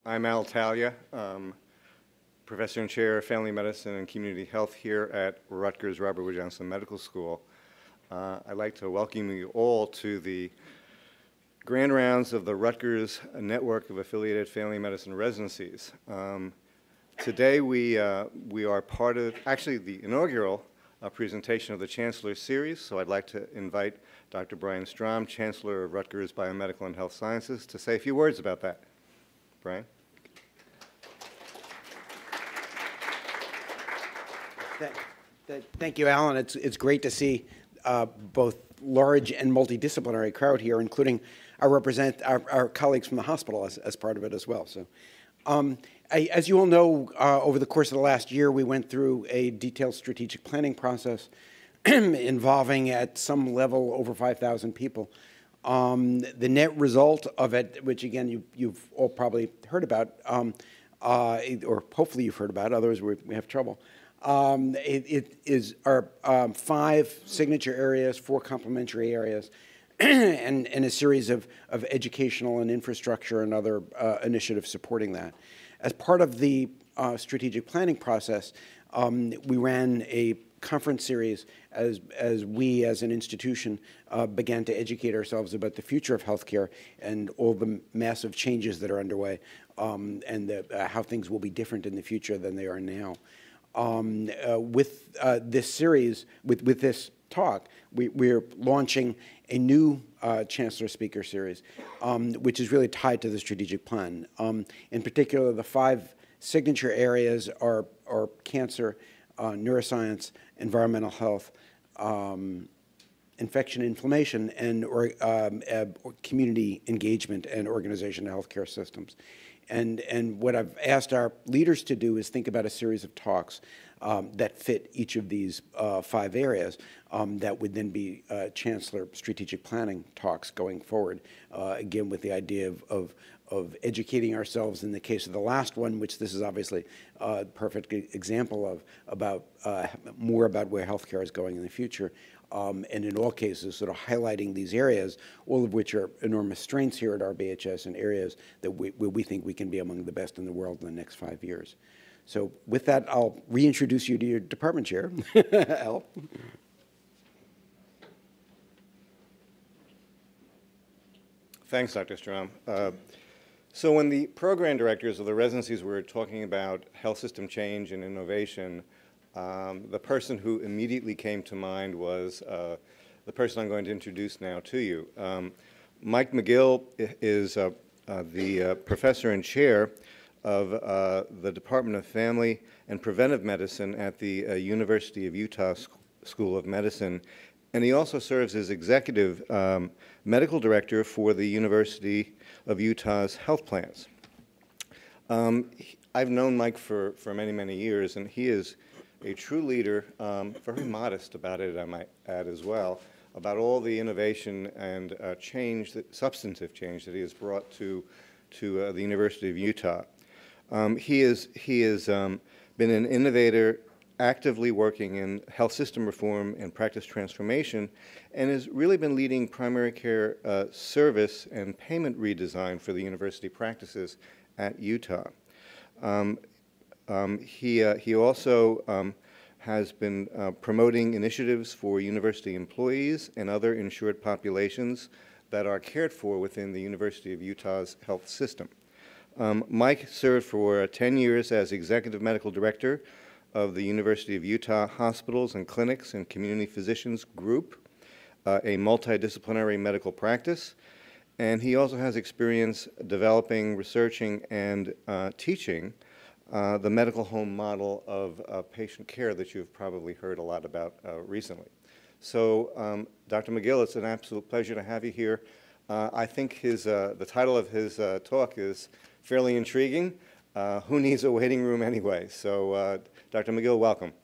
I'm Al Talia, Professor and Chair of Family Medicine and Community Health here at Rutgers Robert Wood Johnson Medical School. I'd like to welcome you all to the grand rounds of the Rutgers network of affiliated family medicine residencies. Today we are part of, actually the inaugural presentation of the Chancellor Series, so I'd like to invite Dr. Brian Strom, Chancellor of Rutgers Biomedical and Health Sciences, to say a few words about that. Brian? Thank you, Alan. It's great to see both large and multidisciplinary crowd here, including our colleagues from the hospital as part of it as well. So, as you all know, over the course of the last year, we went through a detailed strategic planning process involving at some level over 5,000 people. The net result of it, which again you've all probably heard about, or hopefully you've heard about, otherwise we have trouble. It is our 5 signature areas, 4 complementary areas, and a series of educational and infrastructure and other initiatives supporting that. As part of the strategic planning process, we ran a conference series as we as an institution began to educate ourselves about the future of healthcare and all the massive changes that are underway, and how things will be different in the future than they are now. With this series, with this talk, we're launching a new Chancellor Speaker Series, which is really tied to the strategic plan. In particular, the 5 signature areas are cancer, neuroscience, environmental health, infection and inflammation, and community engagement and organization of healthcare systems. And what I've asked our leaders to do is think about a series of talks that fit each of these 5 areas that would then be Chancellor strategic planning talks going forward, again with the idea of educating ourselves in the case of the last one, which this is obviously a perfect example of, about more about where healthcare is going in the future. And in all cases, sort of highlighting these areas, all of which are enormous strengths here at RBHS and areas that we think we can be among the best in the world in the next 5 years. So with that, I'll reintroduce you to your department chair, Al. Thanks, Dr. Strom. So when the program directors of the residencies were talking about health system change and innovation, the person who immediately came to mind was the person I'm going to introduce now to you. Mike McGill is the professor and chair of the Department of Family and Preventive Medicine at the University of Utah School of Medicine, and he also serves as executive medical director for the University of Utah's health plans. I've known Mike for many, many years, and he is a true leader, very modest about it, I might add as well, about all the innovation and change, substantive change that he has brought to the University of Utah. He has been an innovator, actively working in health system reform and practice transformation, and has really been leading primary care service and payment redesign for the university practices at Utah. He also has been promoting initiatives for university employees and other insured populations that are cared for within the University of Utah's health system. Mike served for 10 years as Executive Medical Director of the University of Utah Hospitals and Clinics and Community Physicians Group, a multidisciplinary medical practice, and he also has experience developing, researching, and teaching the medical home model of patient care that you've probably heard a lot about recently. So, Dr. McGill, it's an absolute pleasure to have you here. I think the title of his talk is fairly intriguing. Who needs a waiting room anyway? So, Dr. McGill, welcome.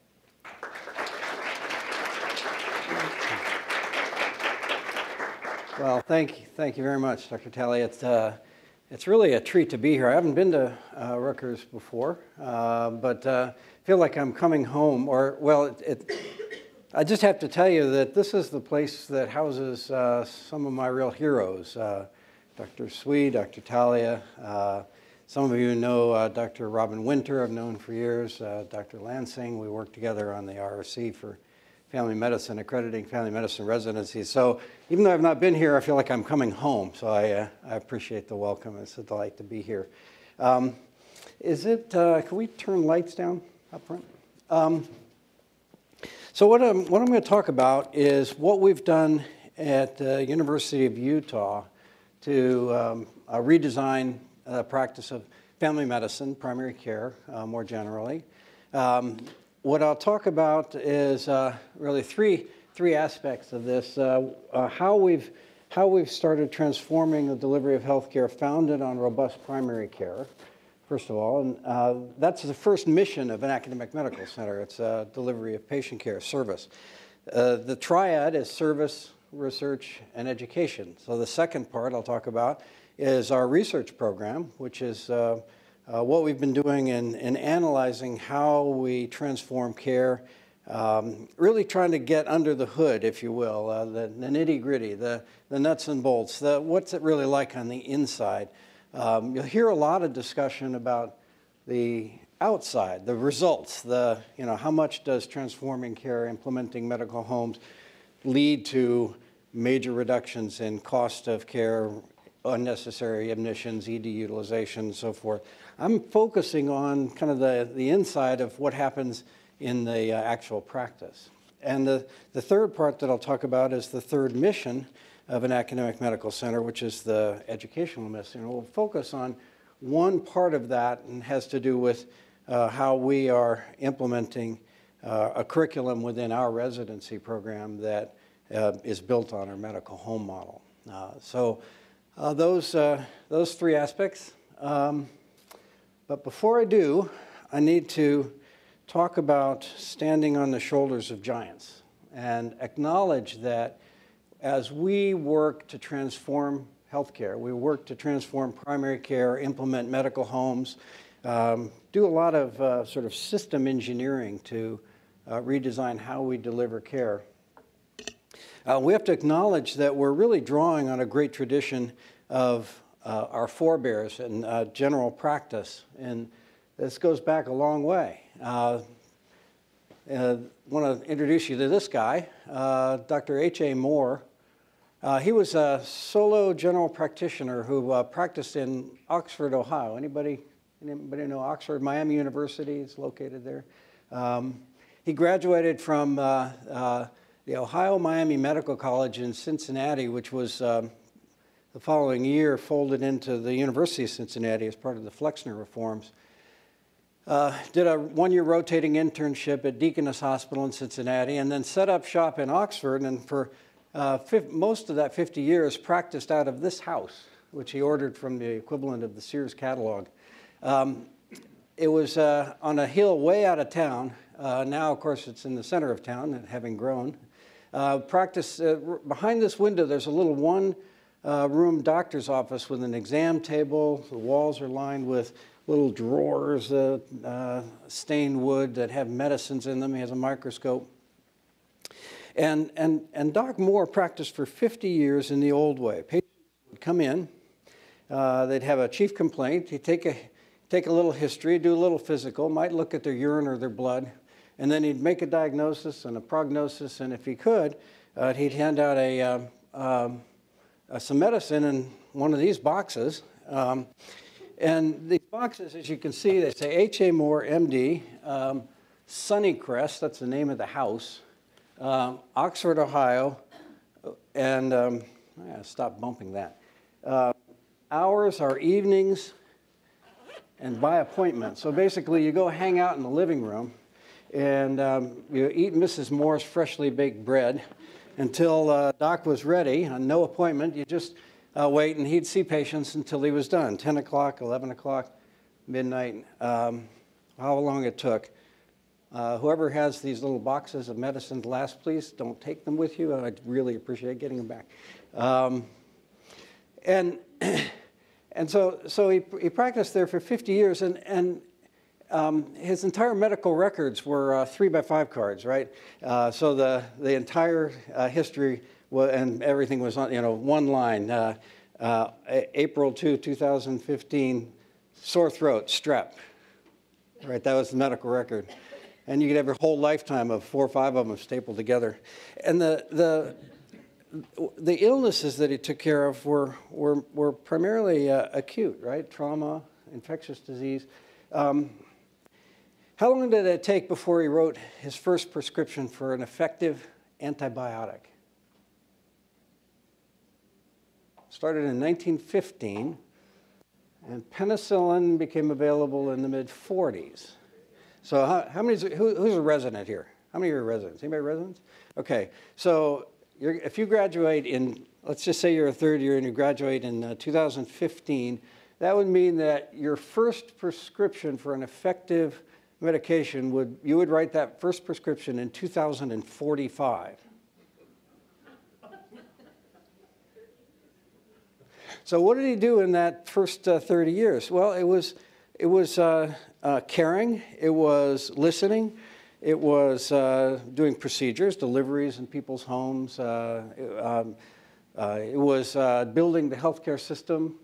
Well, thank you very much, Dr. Talley. It's really a treat to be here. I haven't been to Rutgers before, but feel like I'm coming home. Or, well, I just have to tell you that this is the place that houses some of my real heroes, Dr. Swee, Dr. Talia, Some of you know Dr. Robin Winter, I've known for years, Dr. Lansing. We worked together on the RRC for family medicine, accrediting family medicine residencies. So even though I've not been here, I feel like I'm coming home. So I appreciate the welcome. It's a delight to be here. Can we turn lights down up front? So what I'm going to talk about is what we've done at the University of Utah to redesign the practice of family medicine, primary care, more generally. What I'll talk about is really three aspects of this. How we've started transforming the delivery of healthcare founded on robust primary care, first of all, and that's the first mission of an academic medical center. It's delivery of patient care, service. The triad is service, research, and education. So the second part I'll talk about is our research program, which is what we've been doing in analyzing how we transform care, really trying to get under the hood, if you will, the nitty-gritty, the nuts and bolts, what's it really like on the inside. You'll hear a lot of discussion about the outside, the results, how much does transforming care, implementing medical homes lead to major reductions in cost of care, unnecessary admissions, ED utilization, and so forth. I'm focusing on kind of the inside of what happens in the actual practice. And the third part that I'll talk about is the third mission of an academic medical center, which is the educational mission. And we'll focus on one part of that, and has to do with how we are implementing a curriculum within our residency program that is built on our medical home model. Those three aspects. But before I do, I need to talk about standing on the shoulders of giants and acknowledge that as we work to transform healthcare, we work to transform primary care, implement medical homes, do a lot of sort of system engineering to redesign how we deliver care. We have to acknowledge that we're really drawing on a great tradition of our forebears and general practice, and this goes back a long way. I want to introduce you to this guy, Dr. H.A. Moore. He was a solo general practitioner who practiced in Oxford, Ohio. Anybody know Oxford? Miami University is located there. He graduated from the Ohio-Miami Medical College in Cincinnati, which was the following year folded into the University of Cincinnati as part of the Flexner reforms. Did a one-year rotating internship at Deaconess Hospital in Cincinnati, and then set up shop in Oxford, and for most of that 50 years practiced out of this house, which he ordered from the equivalent of the Sears catalog. It was on a hill way out of town. Now, of course, it's in the center of town, having grown. Practice behind this window, there's a little one-room doctor's office with an exam table. The walls are lined with little drawers, stained wood that have medicines in them. He has a microscope. And Doc Moore practiced for 50 years in the old way. Patients would come in, they'd have a chief complaint. He'd take a little history, do a little physical, might look at their urine or their blood, and then he'd make a diagnosis and a prognosis, and if he could, he'd hand out some medicine in one of these boxes. And these boxes, as you can see, they say H.A. Moore, M.D., Sunnycrest, that's the name of the house, Oxford, Ohio, and stop bumping that. Hours are evenings and by appointment. So basically, you go hang out in the living room, and you eat Mrs. Moore's freshly baked bread until Doc was ready. On no appointment, you just wait, and he'd see patients until he was done, 10 o'clock, 11 o'clock, midnight, how long it took. Whoever has these little boxes of medicine last, please don't take them with you. I'd really appreciate getting them back. And so he practiced there for 50 years, and his entire medical records were 3x5 cards, right? So the entire history and everything was on, one line. April 2, 2015, sore throat, strep. Right, that was the medical record. And you could have your whole lifetime of 4 or 5 of them stapled together. And the illnesses that he took care of were primarily acute, right? Trauma, infectious disease. How long did it take before he wrote his first prescription for an effective antibiotic? Started in 1915, and penicillin became available in the mid-40s. So how many, who's a resident here? How many of you are residents? Anybody residents? Okay, so if you graduate in, let's just say you're a third year and you graduate in 2015, that would mean that your first prescription for an effective medication you would write that first prescription in 2045. So what did he do in that first 30 years? Well, it was caring, it was listening, it was doing procedures, deliveries in people's homes, it was building the healthcare system,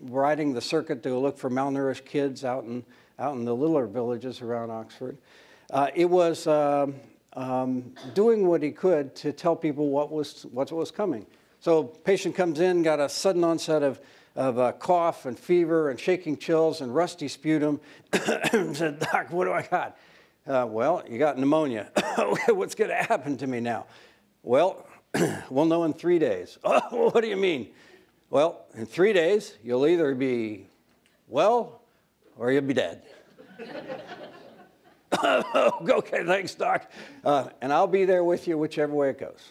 riding the circuit to look for malnourished kids out in the littler villages around Oxford. It was doing what he could to tell people what was coming. So patient comes in, got a sudden onset of cough and fever and shaking chills and rusty sputum, and said, "Doc, what do I got?" Well, you got pneumonia. What's going to happen to me now? Well, we'll know in 3 days. Oh, what do you mean? Well, in 3 days, you'll either be well or you'll be dead. Okay, thanks, Doc. And I'll be there with you whichever way it goes.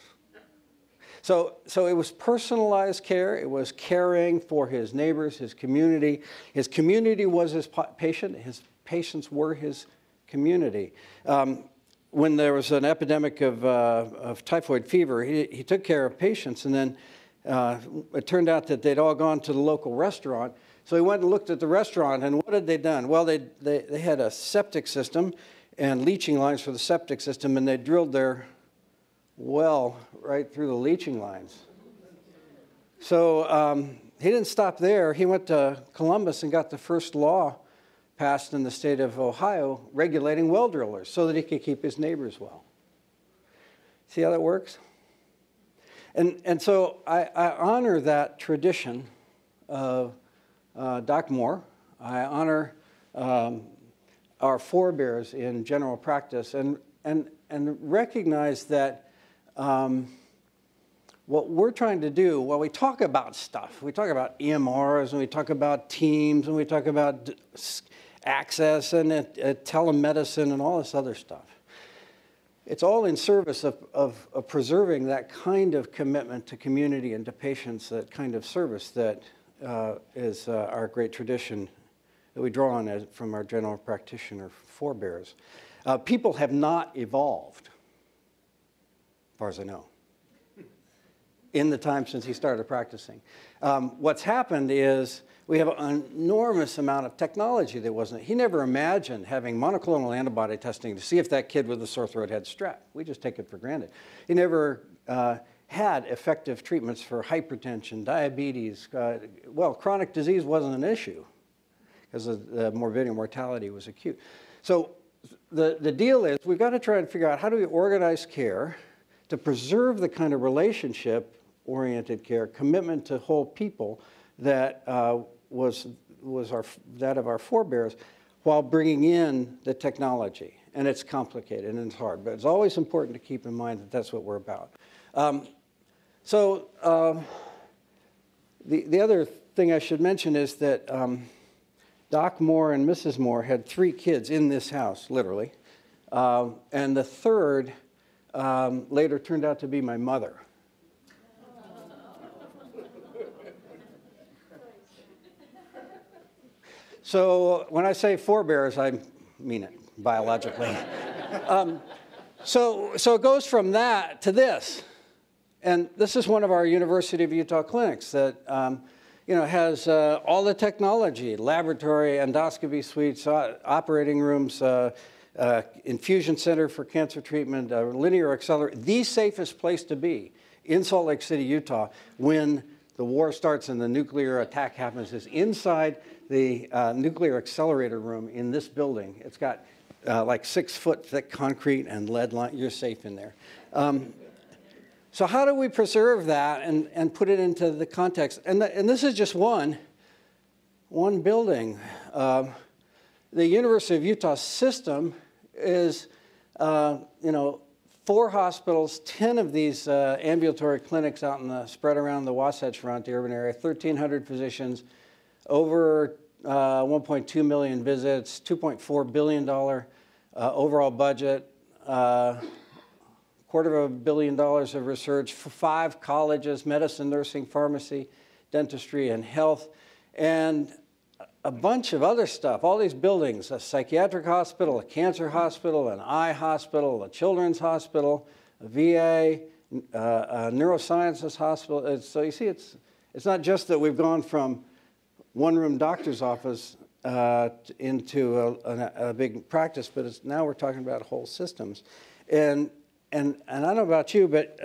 So it was personalized care. It was caring for his neighbors, his community. His community was his patient. His patients were his community. When there was an epidemic of typhoid fever, he took care of patients, and then it turned out that they'd all gone to the local restaurant. So he went and looked at the restaurant, and what had they done? Well, they had a septic system and leaching lines for the septic system, and they drilled their well right through the leaching lines. So he didn't stop there. He went to Columbus and got the first law passed in the state of Ohio regulating well drillers so that he could keep his neighbors well. See how that works? And so I honor that tradition of Doc Moore. I honor our forebears in general practice and recognize that what we're trying to do, while we talk about stuff, we talk about EMRs, and we talk about teams, and we talk about access and telemedicine and all this other stuff. It's all in service of preserving that kind of commitment to community and to patients, that kind of service that is our great tradition that we draw on from our general practitioner forebears. People have not evolved, as far as I know, in the time since he started practicing. What's happened is we have an enormous amount of technology that wasn't. He never imagined having monoclonal antibody testing to see if that kid with a sore throat had strep. We just take it for granted. He never had effective treatments for hypertension, diabetes. Well, chronic disease wasn't an issue because the morbidity and mortality was acute. So the deal is we've got to try and figure out how do we organize care to preserve the kind of relationship-oriented care, commitment to whole people that was that of our forebears, while bringing in the technology. And it's complicated and it's hard, but it's always important to keep in mind that that's what we're about. The other thing I should mention is that Doc Moore and Mrs. Moore had 3 kids in this house, literally. And the third later turned out to be my mother. So when I say forebears, I mean it biologically. So it goes from that to this. And this is one of our University of Utah clinics that has all the technology, laboratory, endoscopy suites, operating rooms, infusion center for cancer treatment, linear accelerator, the safest place to be in Salt Lake City, Utah, when the war starts and the nuclear attack happens, is inside the nuclear accelerator room in this building. It's got like 6-foot thick concrete and lead line. You're safe in there. So how do we preserve that and put it into the context? And this is just one building. The University of Utah system is, 4 hospitals, 10 of these ambulatory clinics out spread around the Wasatch Front, the urban area, 1,300 physicians, over 1.2 million visits, $2.4 billion overall budget, $250 million of research, 5 colleges, medicine, nursing, pharmacy, dentistry, and health, and a bunch of other stuff, all these buildings, a psychiatric hospital, a cancer hospital, an eye hospital, a children's hospital, a VA, a neurosciences hospital. So you see, it's not just that we've gone from one-room doctor's office into a big practice, but now we're talking about whole systems. And I don't know about you, but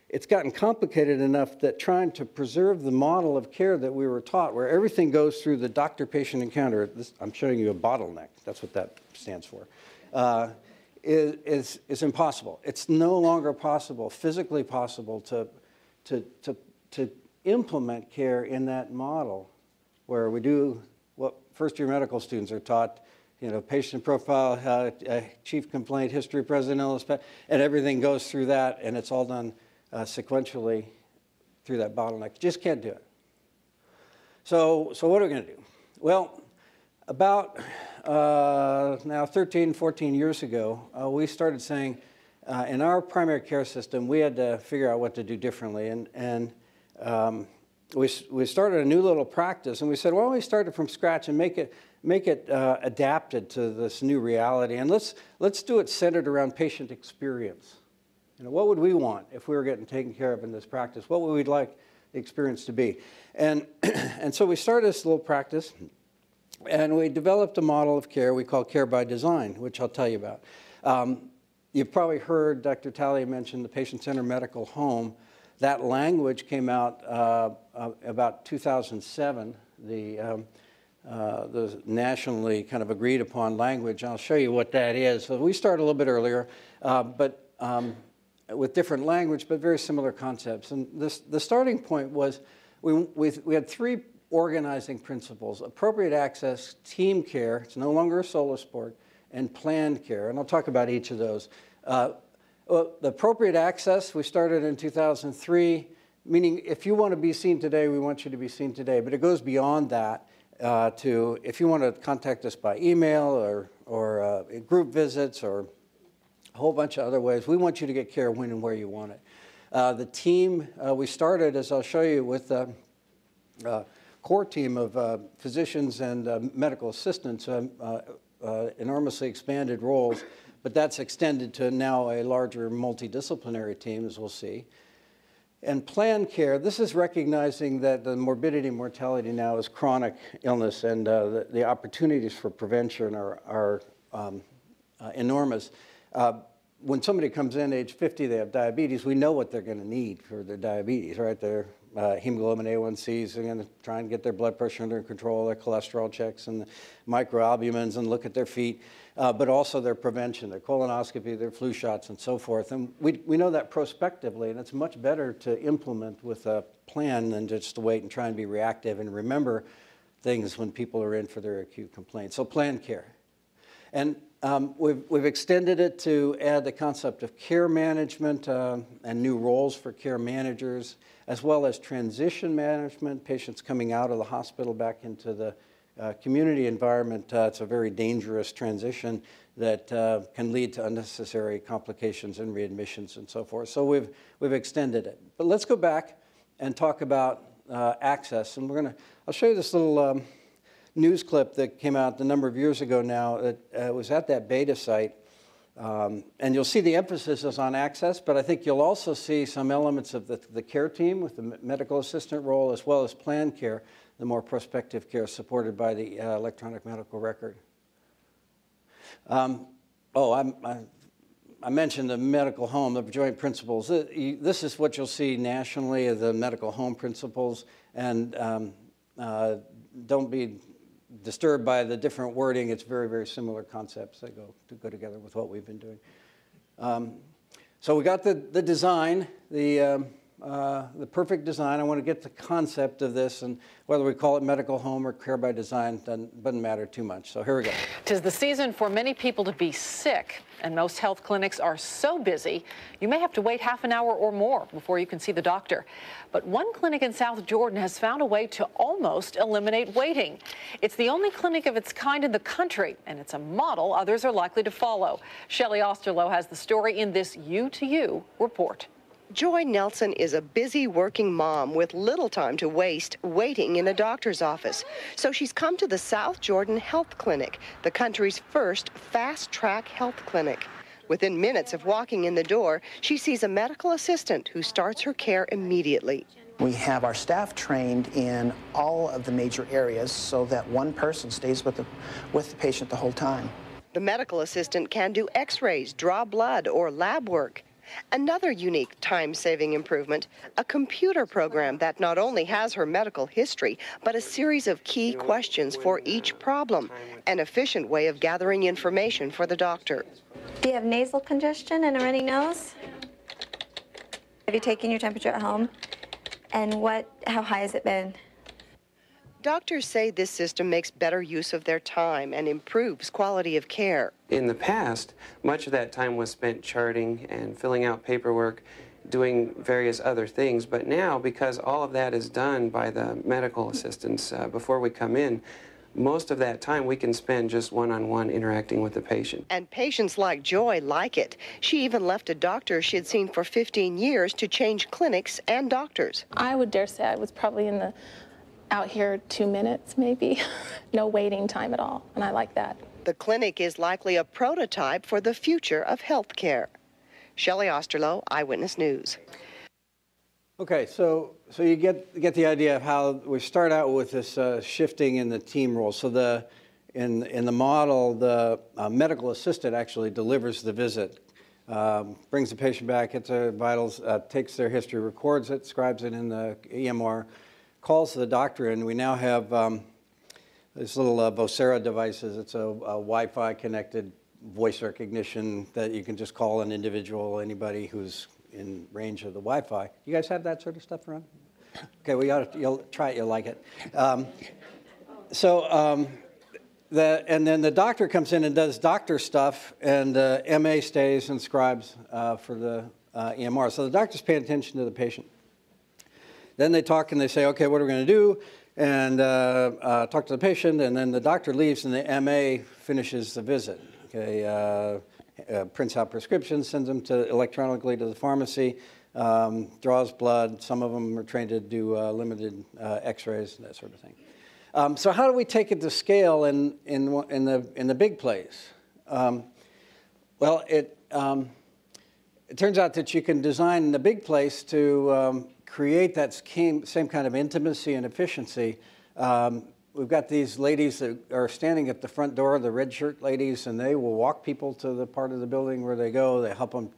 it's gotten complicated enough that trying to preserve the model of care that we were taught, where everything goes through the doctor-patient encounter, I'm showing you a bottleneck, that's what that stands for, is impossible. It's no longer possible, physically possible, to implement care in that model, where we do what first-year medical students are taught, patient profile, chief complaint, history, present illness, and everything goes through that, and it's all done sequentially through that bottleneck. Just can't do it. So what are we going to do? Well, about now 13, 14 years ago, we started saying in our primary care system, we had to figure out what to do differently. And we started a new little practice, and we said, why don't we start it from scratch and make it adapted to this new reality, and let's do it centered around patient experience. What would we want if we were getting taken care of in this practice? What would we like the experience to be? And so we started this little practice, and we developed a model of care we call care by design, which I'll tell you about. You've probably heard Dr. Talia mention the patient-centered medical home. That language came out about 2007, the nationally kind of agreed upon language. I'll show you what that is. So we started a little bit earlier, but with different language, but very similar concepts. And the starting point was we had 3 organizing principles: appropriate access, team care, it's no longer a solo sport, and planned care. And I'll talk about each of those. The appropriate access, we started in 2003, meaning if you want to be seen today, we want you to be seen today. But it goes beyond that to if you want to contact us by email or group visits or a whole bunch of other ways, we want you to get care when and where you want it. The team, we started, as I'll show you, with a core team of physicians and medical assistants, enormously expanded roles, but that's extended to now a larger multidisciplinary team, as we'll see. And planned care, this is recognizing that the morbidity and mortality now is chronic illness, and the opportunities for prevention are enormous. When somebody comes in age 50, they have diabetes, we know what they're going to need for their diabetes, right? Their hemoglobin A1Cs, they're going to try and get their blood pressure under control, their cholesterol checks, and the microalbumins, and look at their feet, but also their prevention, their colonoscopy, their flu shots, and so forth. And we know that prospectively, and it's much better to implement with a plan than just to wait and try and be reactive and remember things when people are in for their acute complaints. So planned care. And we've extended it to add the concept of care management and new roles for care managers, as well as transition management, patients coming out of the hospital back into the community environment. It's a very dangerous transition that can lead to unnecessary complications and readmissions and so forth. So we've extended it. But let's go back and talk about access. And I'll show you this little news clip that came out a number of years ago now. It was at that beta site. And you'll see the emphasis is on access, but I think you'll also see some elements of the care team with the medical assistant role, as well as planned care, the more prospective care supported by the electronic medical record. I mentioned the medical home, the joint principles. This is what you'll see nationally of the medical home principles, and don't be disturbed by the different wording. It's very, very similar concepts that go together with what we've been doing. So we got the design, the perfect design. I want to get the concept of this, and whether we call it medical home or care by design doesn't matter too much. So here we go. 'Tis the season for many people to be sick, and most health clinics are so busy, you may have to wait half an hour or more before you can see the doctor. But one clinic in South Jordan has found a way to almost eliminate waiting. It's the only clinic of its kind in the country, and it's a model others are likely to follow. Shelley Osterloh has the story in this You to You report. Joy Nelson is a busy working mom with little time to waste waiting in a doctor's office. So she's come to the South Jordan Health Clinic, the country's first fast-track health clinic. Within minutes of walking in the door, she sees a medical assistant who starts her care immediately. We have our staff trained in all of the major areas so that one person stays with the patient the whole time. The medical assistant can do x-rays, draw blood, or lab work. Another unique time-saving improvement, a computer program that not only has her medical history, but a series of key questions for each problem, an efficient way of gathering information for the doctor. Do you have nasal congestion and a runny nose? Have you taken your temperature at home? And how high has it been? Doctors say this system makes better use of their time and improves quality of care. In the past, much of that time was spent charting and filling out paperwork, doing various other things. But now, because all of that is done by the medical assistants before we come in, most of that time we can spend just one-on-one interacting with the patient. And patients like Joy like it. She even left a doctor she had seen for 15 years to change clinics and doctors. I would dare say I was probably out here 2 minutes, maybe. No waiting time at all, and I like that. The clinic is likely a prototype for the future of healthcare. Shelley Osterloh, Eyewitness News. Okay, so you get the idea of how we start out with this shifting in the team role. So in the model, the medical assistant actually delivers the visit, brings the patient back, gets their vitals, takes their history, records it, scribes it in the EMR, calls the doctor, and we now have these little Vocera devices. It's a Wi-Fi connected voice recognition that you can just call an individual, anybody who's in range of the Wi-Fi. You guys have that sort of stuff around? Okay, you'll try it, you'll like it. And then the doctor comes in and does doctor stuff, and MA stays and scribes for the EMR. So the doctor's paying attention to the patient. Then they talk and they say, okay, what are we going to do? And talk to the patient, and then the doctor leaves and the MA finishes the visit. Okay, prints out prescriptions, sends them electronically to the pharmacy, draws blood. Some of them are trained to do limited x-rays, that sort of thing. So how do we take it to scale in the big place? Well, it turns out that you can design the big place to create that same kind of intimacy and efficiency. We've got these ladies that are standing at the front door, the red shirt ladies, and they will walk people to the part of the building where they go. They help them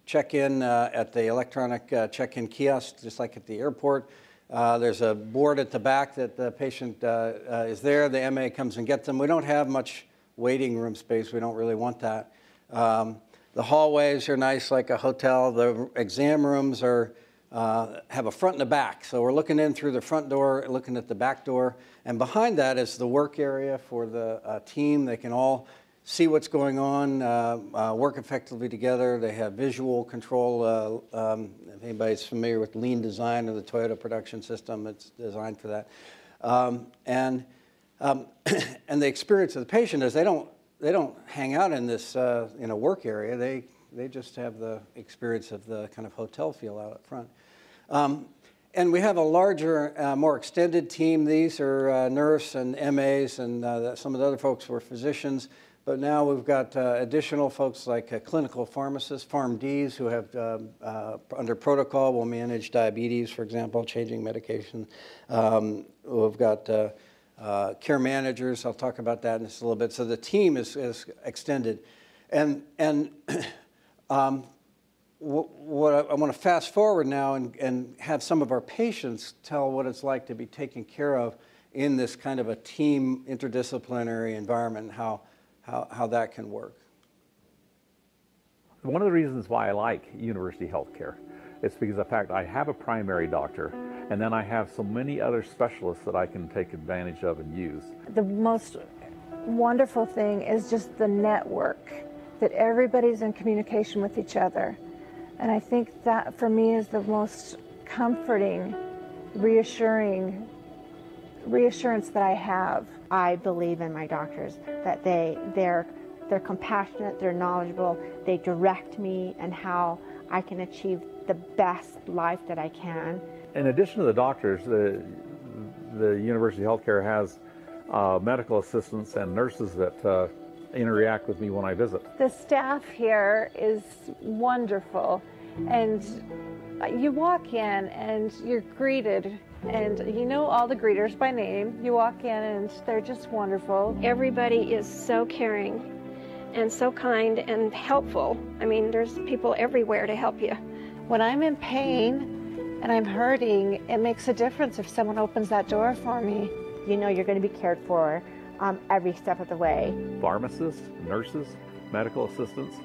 check in at the electronic check-in kiosk, just like at the airport. There's a board at the back that the patient is there. The MA comes and gets them. We don't have much waiting room space. We don't really want that. The hallways are nice like a hotel. The exam rooms have a front and a back. So we're looking in through the front door, looking at the back door. And behind that is the work area for the team. They can all see what's going on, work effectively together. They have visual control. If anybody's familiar with lean design or the Toyota production system, it's designed for that. And the experience of the patient is they don't hang out in this work area. They just have the experience of the kind of hotel feel out up front. And we have a larger, more extended team. These are nurse and MAs, and some of the other folks were physicians. But now we've got additional folks like clinical pharmacists, PharmDs, who have, under protocol, will manage diabetes, for example, changing medication. We've got care managers. I'll talk about that in just a little bit. So the team is extended. And what I want to fast forward now and have some of our patients tell what it's like to be taken care of in this kind of a team interdisciplinary environment, how that can work. One of the reasons why I like university healthcare is because of the fact I have a primary doctor, and then I have so many other specialists that I can take advantage of and use. The most wonderful thing is just the network, that everybody's in communication with each other. And I think that for me is the most comforting, reassurance that I have. I believe in my doctors, that they're compassionate, they're knowledgeable, they direct me and how I can achieve the best life that I can. In addition to the doctors, the university healthcare has medical assistants and nurses that interact with me when I visit. The staff here is wonderful, and you walk in and you're greeted, and you know all the greeters by name. You walk in and they're just wonderful. Everybody is so caring and so kind and helpful. I mean, there's people everywhere to help you. When I'm in pain and I'm hurting, it makes a difference if someone opens that door for me. You know you're going to be cared for every step of the way. Pharmacists, nurses, medical assistants,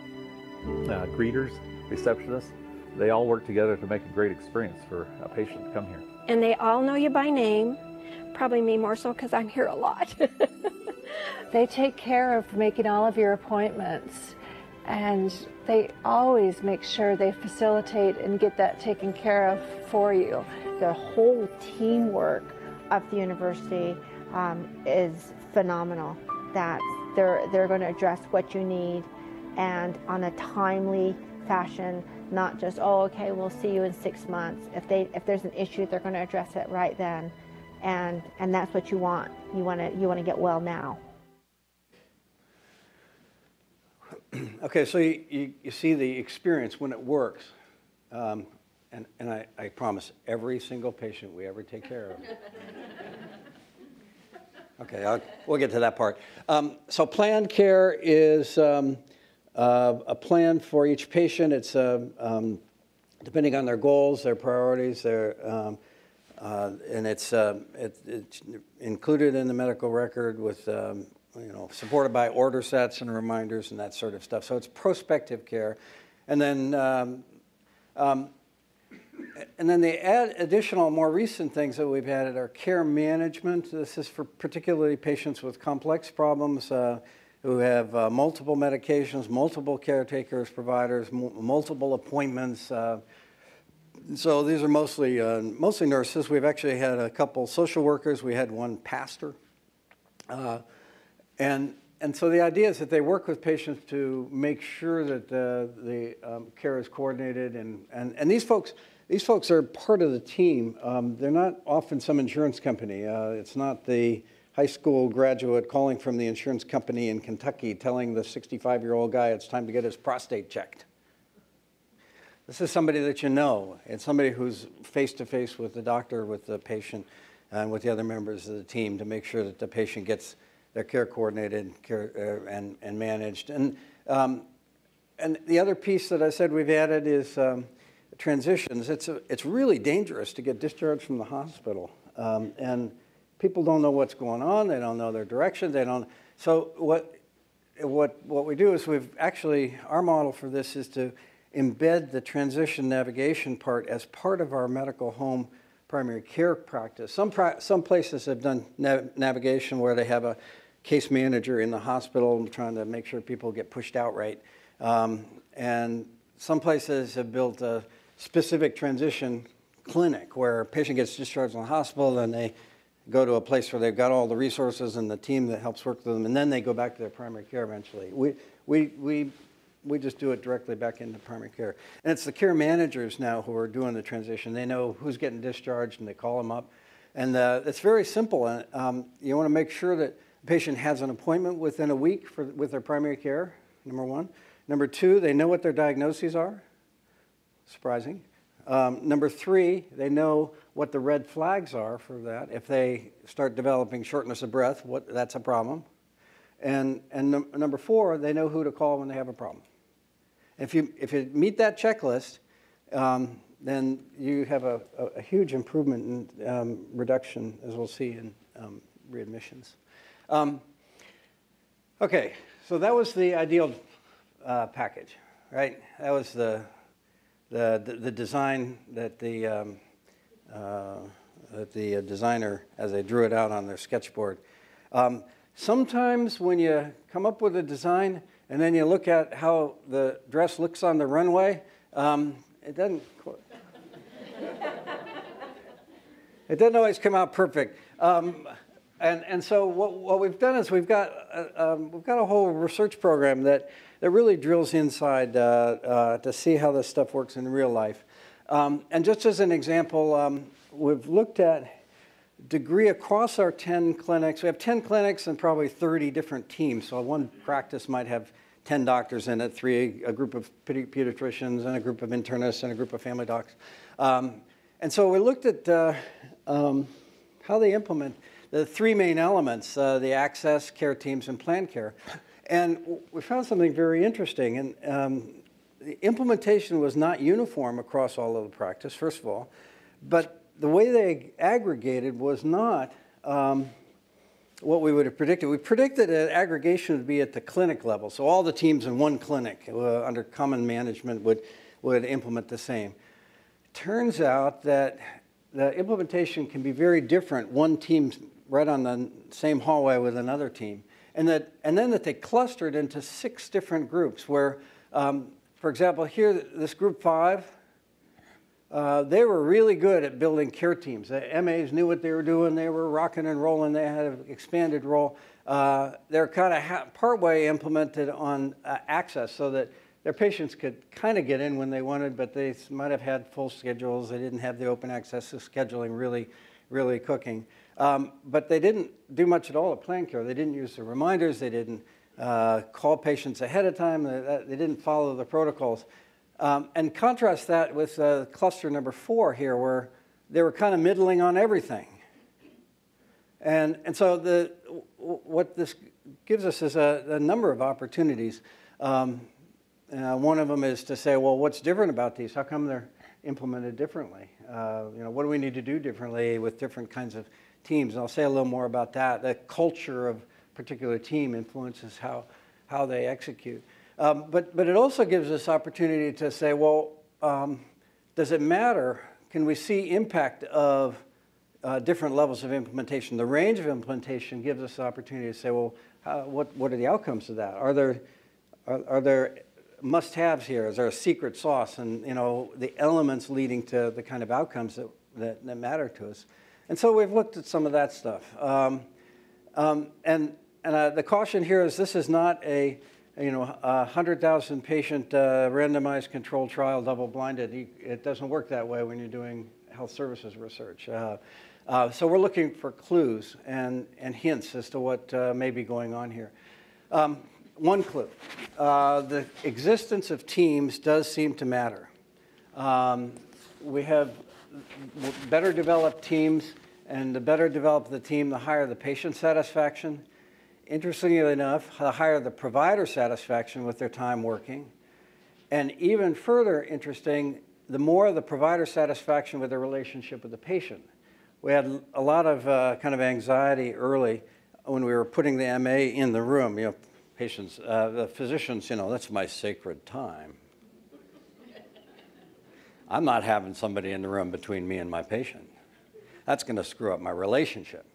greeters, receptionists, they all work together to make a great experience for a patient to come here. And they all know you by name, probably me more so because I'm here a lot. They take care of making all of your appointments, and they always make sure they facilitate and get that taken care of for you. The whole teamwork of the university is phenomenal. That they're going to address what you need, and on a timely fashion, not just, oh, okay, we'll see you in 6 months. If there's an issue, they're going to address it right then, and that's what you want. You want to get well now. Okay, so you see the experience when it works, and I promise every single patient we ever take care of. Okay, we'll get to that part. So planned care is a plan for each patient. It's depending on their goals, their priorities, and it's included in the medical record with supported by order sets and reminders and that sort of stuff. So it's prospective care, and then they add additional, more recent things that we've added are care management. This is for particularly patients with complex problems who have multiple medications, multiple caretakers, providers, multiple appointments. So these are mostly nurses. We've actually had a couple social workers. We had one pastor. And so the idea is that they work with patients to make sure that the care is coordinated. And these folks are part of the team. They're not often some insurance company. It's not the high school graduate calling from the insurance company in Kentucky telling the 65-year-old guy it's time to get his prostate checked. This is somebody that you know. It's somebody who's face-to-face with the doctor, with the patient, and with the other members of the team to make sure that the patient gets their care coordinated and managed. And the other piece that I said we've added is transitions. It's really dangerous to get discharged from the hospital. And people don't know what's going on. They don't know their direction. They don't. So what we do is our model for this is to embed the transition navigation part as part of our medical home primary care practice. Some places have done navigation where they have a case manager in the hospital trying to make sure people get pushed out right. And some places have built a specific transition clinic where a patient gets discharged from the hospital and they go to a place where they've got all the resources and the team that helps work with them, and then they go back to their primary care eventually. We just do it directly back into primary care. And it's the care managers now who are doing the transition. They know who's getting discharged and they call them up. And it's very simple. You want to make sure that the patient has an appointment within a week with their primary care, number one. Number two, they know what their diagnoses are. Surprising. Number three, they know what the red flags are for that. If they start developing shortness of breath, that's a problem. And number four, they know who to call when they have a problem. If you meet that checklist, then you have a huge improvement in reduction, as we'll see readmissions. Okay, so that was the ideal package, right? That was the design that the designer, as they drew it out on their sketchboard. Sometimes when you come up with a design and then you look at how the dress looks on the runway, it doesn't always come out perfect. And so what we've done is we've got a whole research program that really drills inside to see how this stuff works in real life. And just as an example, we've looked at degree across our 10 clinics. We have 10 clinics and probably 30 different teams. So one practice might have 10 doctors in it, a group of pediatricians and a group of internists and a group of family docs. And so we looked at how they implement the three main elements, the access, care teams, and plan care. And we found something very interesting. And the implementation was not uniform across all of the practice, first of all. But the way they aggregated was not what we would have predicted. We predicted that aggregation would be at the clinic level. So all the teams in one clinic under common management would implement the same. Turns out that the implementation can be very different. One team's right on the same hallway with another team. And then that they clustered into 6 different groups where, for example, here, this group 5, they were really good at building care teams. The MAs knew what they were doing. They were rocking and rolling. They had an expanded role. They're kind of partway implemented on access so that their patients could kind of get in when they wanted, but they might have had full schedules. They didn't have the open access to scheduling really cooking. But they didn't do much at all at plan care. They didn't use the reminders. They didn't call patients ahead of time. They didn't follow the protocols. And contrast that with cluster number 4 here, where they were kind of middling on everything. And so what this gives us is a number of opportunities. One of them is to say, well, what's different about these? How come they're implemented differently? What do we need to do differently with different kinds of teams? And I'll say a little more about that. The culture of a particular team influences how they execute. But it also gives us opportunity to say, well, does it matter? Can we see impact of different levels of implementation? The range of implementation gives us the opportunity to say, well, what are the outcomes of that? Are there must-haves here? Is there a secret sauce? And the elements leading to the kind of outcomes that matter to us. And so we've looked at some of that stuff. And the caution here is this is not a 100,000 patient randomized controlled trial, double-blinded. It doesn't work that way when you're doing health services research. So we're looking for clues and hints as to what may be going on here. One clue, the existence of teams does seem to matter. We have better developed teams, and the better developed the team, the higher the patient satisfaction. Interestingly enough, the higher the provider satisfaction with their time working. And even further interesting, the more the provider satisfaction with their relationship with the patient. We had a lot of kind of anxiety early when we were putting the MA in the room. Patients, the physicians, that's my sacred time. I'm not having somebody in the room between me and my patient. That's going to screw up my relationship.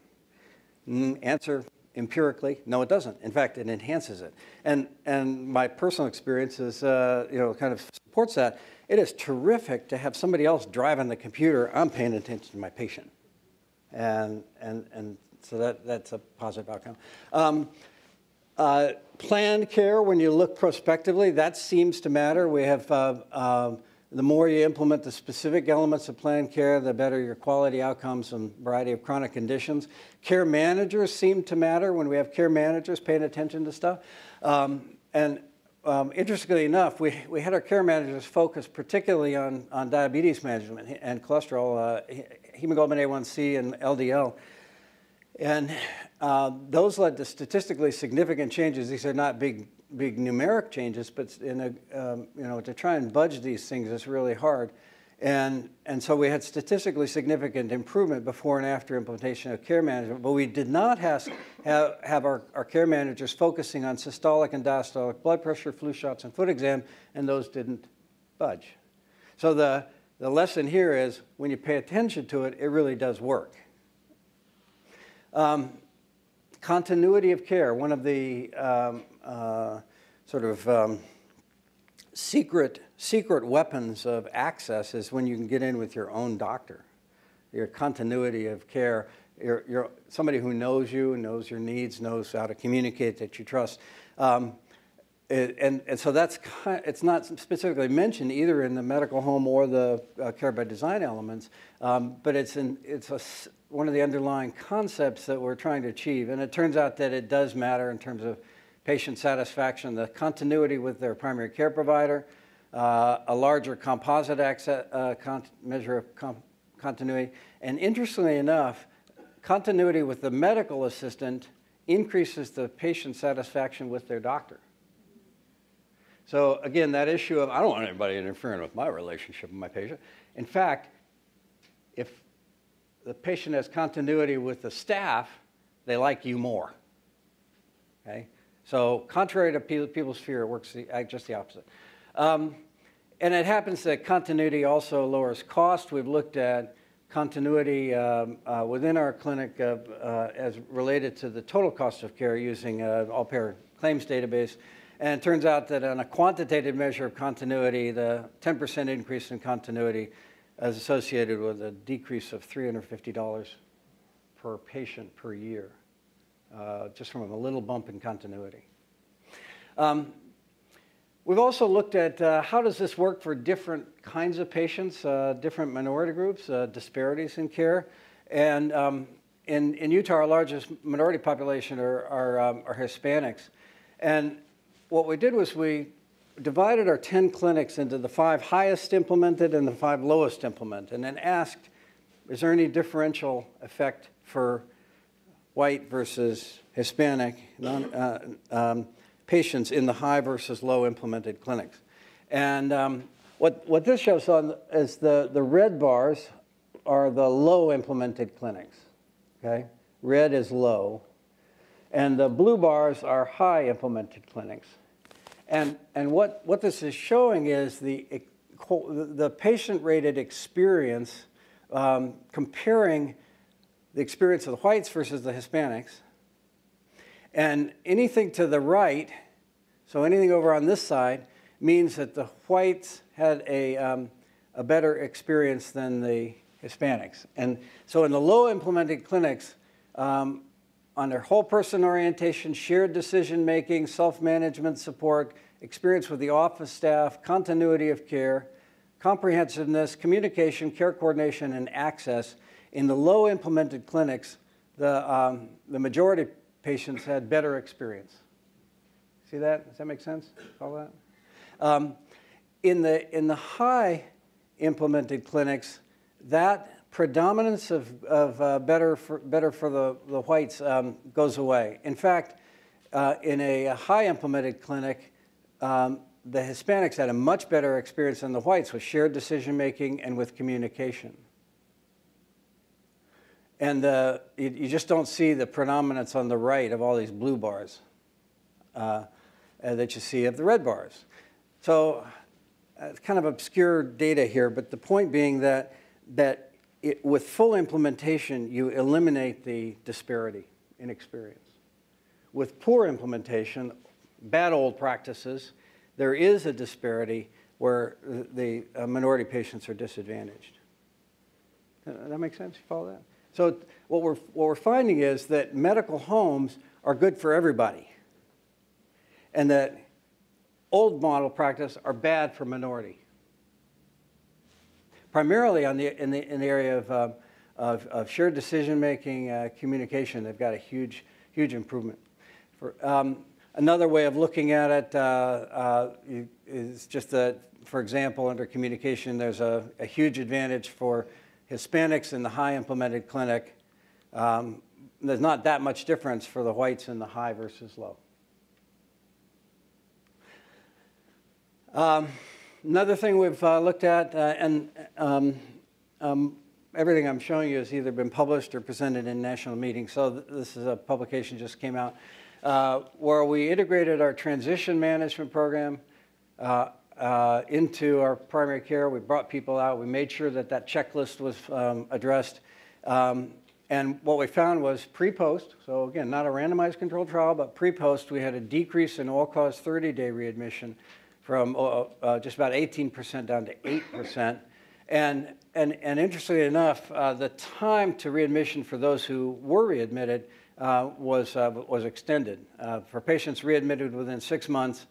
Answer, empirically, no, it doesn't. In fact, it enhances it. And my personal experience is, kind of supports that. It is terrific to have somebody else driving the computer. I'm paying attention to my patient. And so that's a positive outcome. Planned care, when you look prospectively, that seems to matter. We have, the more you implement the specific elements of planned care, the better your quality outcomes and variety of chronic conditions. Care managers seem to matter when we have care managers paying attention to stuff. Interestingly enough, we had our care managers focus particularly on diabetes management and cholesterol, hemoglobin A1C and LDL. And those led to statistically significant changes. These are not big numeric changes, but to try and budge these things is really hard. And so we had statistically significant improvement before and after implementation of care management, but we did not have our care managers focusing on systolic and diastolic blood pressure, flu shots, and foot exam, and those didn't budge. So the lesson here is when you pay attention to it, it really does work. Continuity of care, one of the secret weapons of access is when you can get in with your own doctor. Your continuity of care, you're somebody who knows you, knows your needs, knows how to communicate, that you trust. And so it's not specifically mentioned either in the medical home or the care by design elements, but it's one of the underlying concepts that we're trying to achieve. And it turns out that it does matter in terms of patient satisfaction, the continuity with their primary care provider, a larger composite measure of continuity. And interestingly enough, continuity with the medical assistant increases the patient satisfaction with their doctor. So again, that issue of I don't want anybody interfering with my relationship with my patient. In fact, if the patient has continuity with the staff, they like you more. Okay? So contrary to people's fear, it works just the opposite. And it happens that continuity also lowers cost. We've looked at continuity within our clinic as related to the total cost of care using an all-payer claims database. And it turns out that on a quantitative measure of continuity, the 10% increase in continuity is associated with a decrease of $350 per patient per year, just from a little bump in continuity. We've also looked at how does this work for different kinds of patients, different minority groups, disparities in care. And in Utah, our largest minority population are Hispanics. And what we did was we divided our 10 clinics into the 5 highest implemented and the 5 lowest implemented, and then asked, is there any differential effect for white versus Hispanic patients in the high versus low implemented clinics? And what this shows on is the red bars are the low implemented clinics. Okay, red is low. And the blue bars are high implemented clinics. And what this is showing is the patient-rated experience, comparing the experience of the whites versus the Hispanics. And anything to the right, so anything over on this side, means that the whites had a better experience than the Hispanics. And so in the low implemented clinics, on their whole person orientation, shared decision-making, self-management support, experience with the office staff, continuity of care, comprehensiveness, communication, care coordination, and access. In the low implemented clinics, the majority of patients had better experience. See that? Does that make sense? All that? In the high implemented clinics, that predominance of better for the whites goes away. In fact, in a high implemented clinic, the Hispanics had a much better experience than the whites with shared decision making and with communication. And you just don't see the predominance on the right of all these blue bars that you see of the red bars. So it's kind of obscure data here, but the point being that with full implementation, you eliminate the disparity in experience. With poor implementation, bad old practices, there is a disparity where the minority patients are disadvantaged. Does that make sense? You follow that? So what we're finding is that medical homes are good for everybody, and that old model practice are bad for minority. Primarily in the area of shared decision-making, communication, they've got a huge improvement. Another way of looking at it is just that, for example, under communication, there's a huge advantage for Hispanics in the high implemented clinic. There's not that much difference for the whites in the high versus low. Another thing we've looked at, and everything I'm showing you has either been published or presented in national meetings. So this is a publication just came out where we integrated our transition management program into our primary care. We brought people out. We made sure that that checklist was addressed. And what we found was pre-post, so again, not a randomized controlled trial, but pre-post, we had a decrease in all-cause 30-day readmission from just about 18% down to 8%. And interestingly enough, the time to readmission for those who were readmitted was extended. For patients readmitted within 6 months,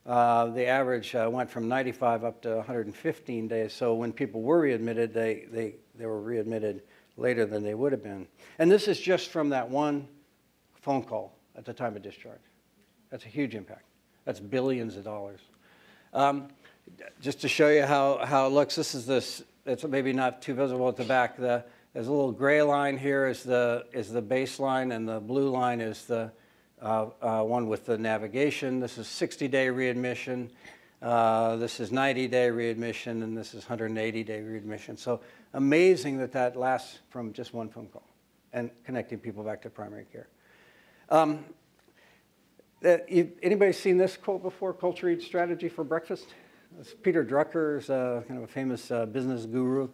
the average went from 95 up to 115 days. So when people were readmitted, they were readmitted later than they would have been. And this is just from that one phone call at the time of discharge. That's a huge impact. That's billions of dollars. Just to show you how it looks, it's maybe not too visible at the back. There's a little gray line here is the baseline, and the blue line is the one with the navigation. This is 60-day readmission. This is 90-day readmission, and this is 180-day readmission. So amazing that lasts from just one phone call and connecting people back to primary care. Anybody seen this quote before? Culture eats strategy for breakfast. It's Peter Drucker's kind of a famous business guru.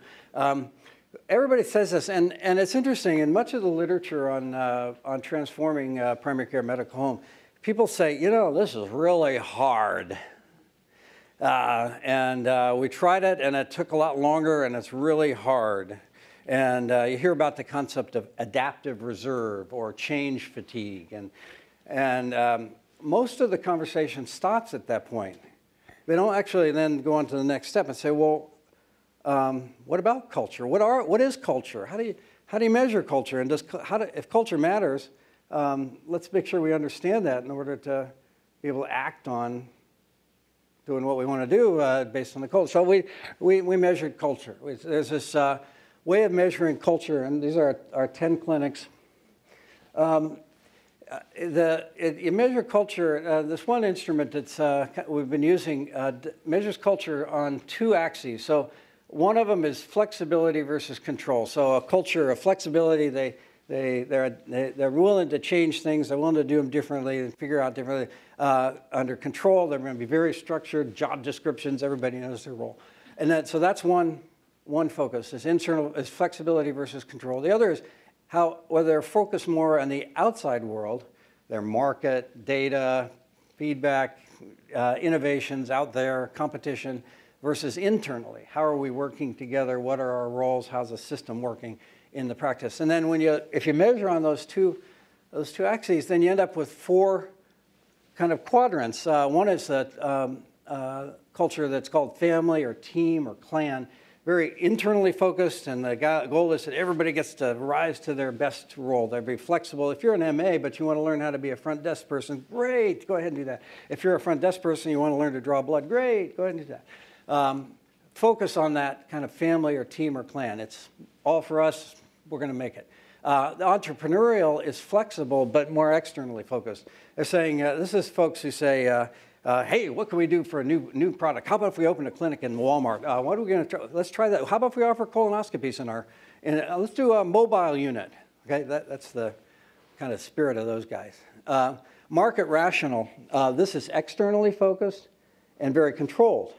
Everybody says this, and it's interesting. In much of the literature on transforming primary care medical home, people say, you know, this is really hard. We tried it, and it took a lot longer, and it's really hard. And you hear about the concept of adaptive reserve or change fatigue. And most of the conversation stops at that point. They don't actually then go on to the next step and say, well, what about culture? What is culture? How do you measure culture? And if culture matters, let's make sure we understand that in order to be able to act on doing what we want to do based on the culture. So we measured culture. There's this way of measuring culture, and these are our 10 clinics. You measure culture, this one instrument that's we've been using measures culture on 2 axes. So one of them is flexibility versus control. So a culture of flexibility, they're willing to change things, they're willing to do them differently and figure out differently. Under control, they're going to be very structured, job descriptions, everybody knows their role. And so that's one focus, is flexibility versus control. The other is whether they're focused more on the outside world, their market, data, feedback, innovations out there, competition, versus internally. How are we working together? What are our roles? How's the system working in the practice? And then if you measure on those two axes, then you end up with 4 kind of quadrants. One is that culture that's called family or team or clan, very internally focused, and the goal is that everybody gets to rise to their best role. They'll be flexible. If you're an MA, but you want to learn how to be a front desk person, great, go ahead and do that. If you're a front desk person, you want to learn to draw blood, great, go ahead and do that. Focus on that kind of family or team or clan. It's all for us, we're going to make it. The entrepreneurial is flexible, but more externally focused. They're saying, this is folks who say, hey, what can we do for a new product? How about if we open a clinic in Walmart? What are we going to try? Let's try that. How about if we offer colonoscopies let's do a mobile unit. Okay, that's the kind of spirit of those guys. Market rational. This is externally focused and very controlled.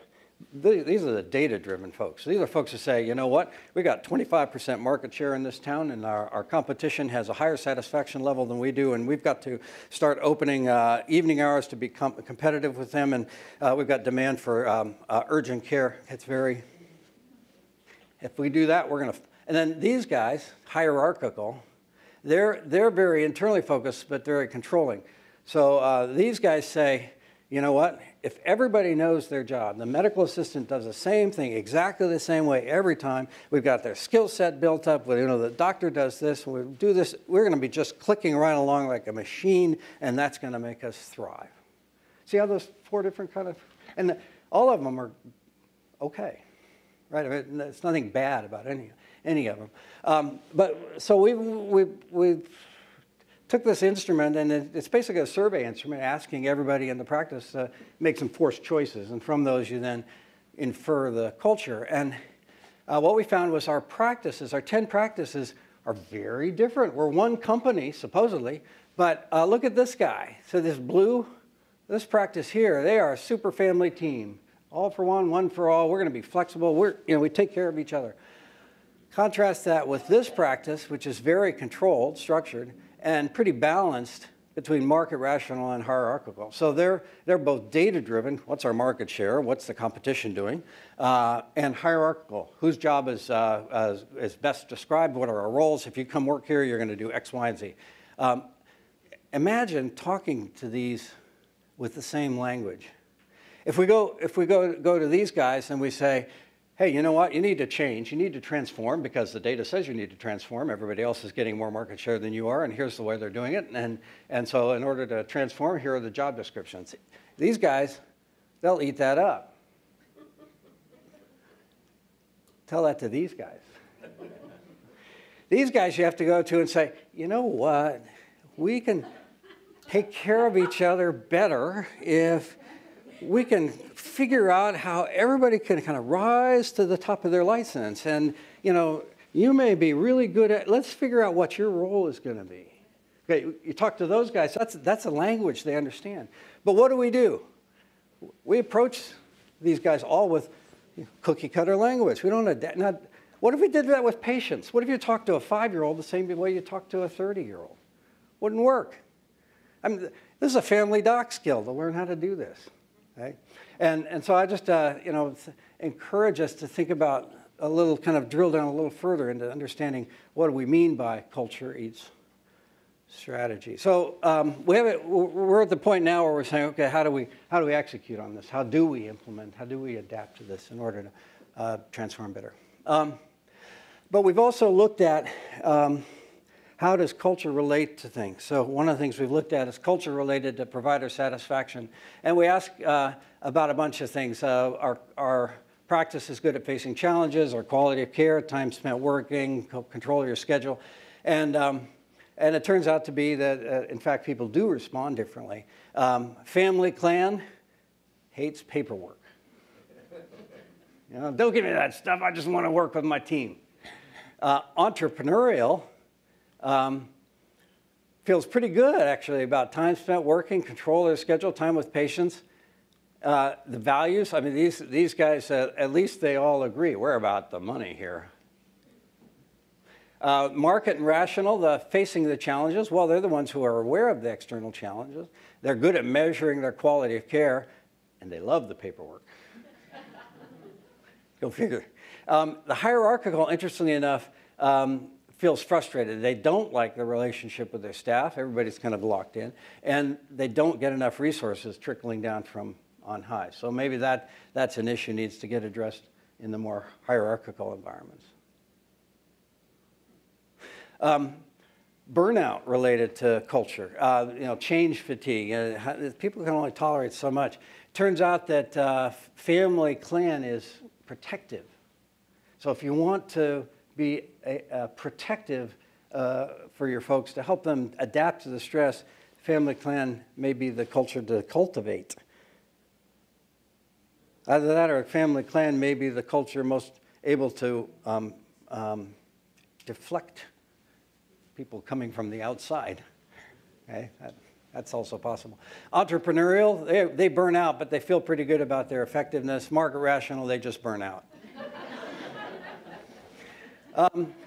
These are the data-driven folks. These are folks who say, you know what, we got 25% market share in this town, and our competition has a higher satisfaction level than we do, and we've got to start opening evening hours to be competitive with them, and we've got demand for urgent care. It's if we do that, we're going to, and then these guys, hierarchical, they're very internally focused, but very controlling. So these guys say, you know what? If everybody knows their job, the medical assistant does the same thing exactly the same way every time. We've got their skill set built up. The doctor does this, and we do this. We're going to be just clicking right along like a machine, and that's going to make us thrive. See how those 4 different kind of, and all of them are okay, right? I mean, there's nothing bad about any of them. But so we took this instrument, and it's basically a survey instrument asking everybody in the practice to make some forced choices. And from those, you then infer the culture. And what we found was our practices, our 10 practices, are very different. We're one company, supposedly, but look at this guy. So this practice here, they are a super family team. All for one, one for all. We're going to be flexible. We take care of each other. Contrast that with this practice, which is very controlled, structured, and pretty balanced between market rational and hierarchical. So they're both data-driven. What's our market share? What's the competition doing? And hierarchical. Whose job is best described? What are our roles? If you come work here, you're going to do X, Y, and Z. Imagine talking to these with the same language. If we go to these guys and we say, hey, you know what? You need to change. You need to transform because the data says you need to transform. Everybody else is getting more market share than you are, and here's the way they're doing it. And so in order to transform, here are the job descriptions. These guys, they'll eat that up. Tell that to these guys. These guys you have to go to and say, you know what? We can take care of each other better if we can figure out how everybody can kind of rise to the top of their license. And, you may be really good at, let's figure out what your role is going to be. Okay, you talk to those guys, that's a language they understand. But what do? We approach these guys all with cookie cutter language. We don't adapt. Now, what if we did that with patients? What if you talk to a 5-year-old the same way you talk to a 30-year-old? Wouldn't work. I mean, this is a family doc skill to learn how to do this. Okay? And so I just encourage us to think about kind of drill down a little further into understanding what do we mean by culture eats strategy. So we're at the point now where we're saying, okay, how do we execute on this? How do we implement? How do we adapt to this in order to transform better? But we've also looked at how does culture relate to things? So one of the things we've looked at is culture related to provider satisfaction. And we ask about a bunch of things. Our practice is good at facing challenges, our quality of care, time spent working, control of your schedule. And it turns out to be that, in fact, people do respond differently. Family clan hates paperwork. Don't give me that stuff. I just want to work with my team. Entrepreneurial feels pretty good, actually, about time spent working, control their schedule, time with patients. The values, I mean, these guys, at least they all agree. We're about the money here. Market and rational, facing the challenges. Well, they're the ones who are aware of the external challenges. They're good at measuring their quality of care, and they love the paperwork. Go figure. The hierarchical, interestingly enough, feels frustrated. They don't like the relationship with their staff. Everybody's kind of locked in. And they don't get enough resources trickling down from on high. So maybe that's an issue needs to get addressed in the more hierarchical environments. Burnout related to culture, change fatigue. People can only tolerate so much. Turns out that family clan is protective. So if you want to be protective for your folks to help them adapt to the stress, family clan may be the culture to cultivate. Either that or family clan may be the culture most able to deflect people coming from the outside. Okay, that's also possible. Entrepreneurial, they burn out, but they feel pretty good about their effectiveness. Market rational, they just burn out.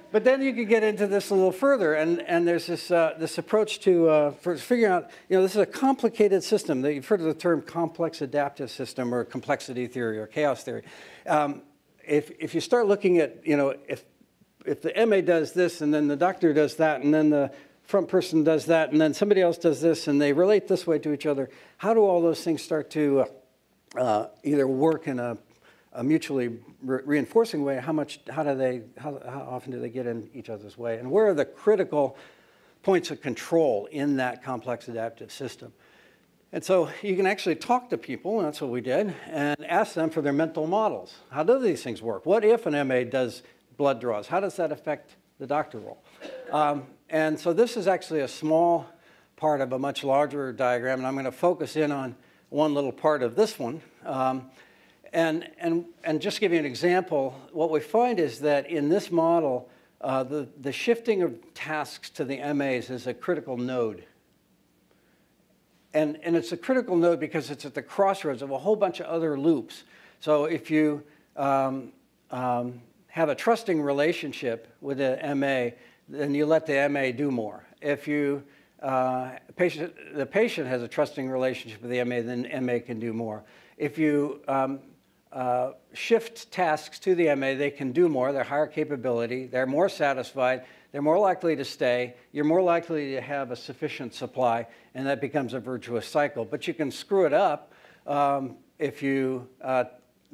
But then you could get into this a little further, and there's this approach to for figuring out, this is a complicated system. You've heard of the term complex adaptive system or complexity theory or chaos theory. If you start looking at, if the MA does this and then the doctor does that and then the front person does that and then somebody else does this and they relate this way to each other, how do all those things start to either work in a mutually reinforcing way? How often do they get in each other's way? And where are the critical points of control in that complex adaptive system? And so you can actually talk to people, and that's what we did, and ask them for their mental models. How do these things work? What if an MA does blood draws? How does that affect the doctor role? And so this is actually a small part of a much larger diagram, and I'm going to focus in on one little part of this one. And just to give you an example, what we find is that in this model, the shifting of tasks to the MAs is a critical node. And it's a critical node because it's at the crossroads of a whole bunch of other loops. So if you have a trusting relationship with the MA, then you let the MA do more. If the patient has a trusting relationship with the MA, then MA can do more. If you shift tasks to the MA, they can do more. They're higher capability. They're more satisfied. They're more likely to stay. You're more likely to have a sufficient supply, and that becomes a virtuous cycle. But you can screw it up if you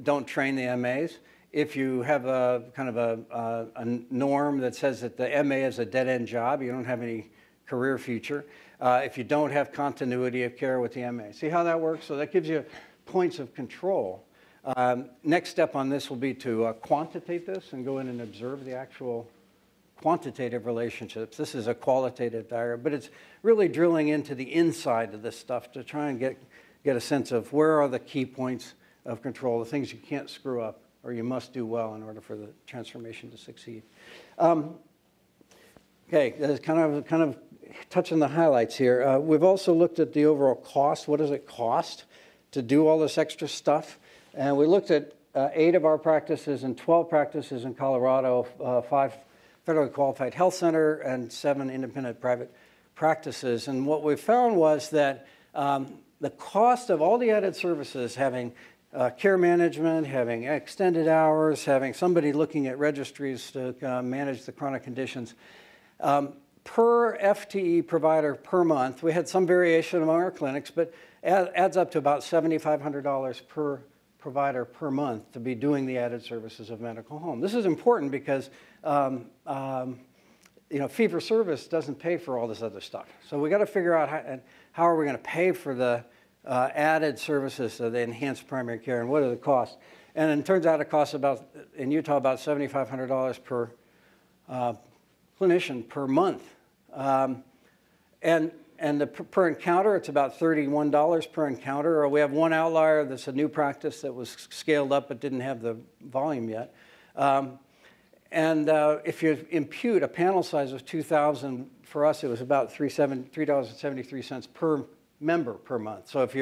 don't train the MAs. If you have a kind of a norm that says that the MA is a dead-end job, you don't have any career future. If you don't have continuity of care with the MA. See how that works? So that gives you points of control. Next step on this will be to quantitate this and go in and observe the actual quantitative relationships. This is a qualitative diagram, but it's really drilling into the inside of this stuff to try and get a sense of where are the key points of control, the things you can't screw up or you must do well in order for the transformation to succeed. Okay, that's kind of touching the highlights here. We've also looked at the overall cost. What does it cost to do all this extra stuff? And we looked at 8 of our practices and 12 practices in Colorado, 5 federally qualified health center and 7 independent private practices. And what we found was that the cost of all the added services, having care management, having extended hours, having somebody looking at registries to manage the chronic conditions, per FTE provider per month, we had some variation among our clinics, but adds up to about $7,500 per provider per month to be doing the added services of medical home. This is important because fee-for-service doesn't pay for all this other stuff. So we got to figure out how are we going to pay for the added services of the enhanced primary care, and what are the costs? And it turns out it costs in Utah about $7,500 per clinician per month. And per encounter, it's about $31 per encounter. Or we have one outlier that's a new practice that was scaled up but didn't have the volume yet. If you impute a panel size of 2,000, for us it was about $3.73 per member per month. So if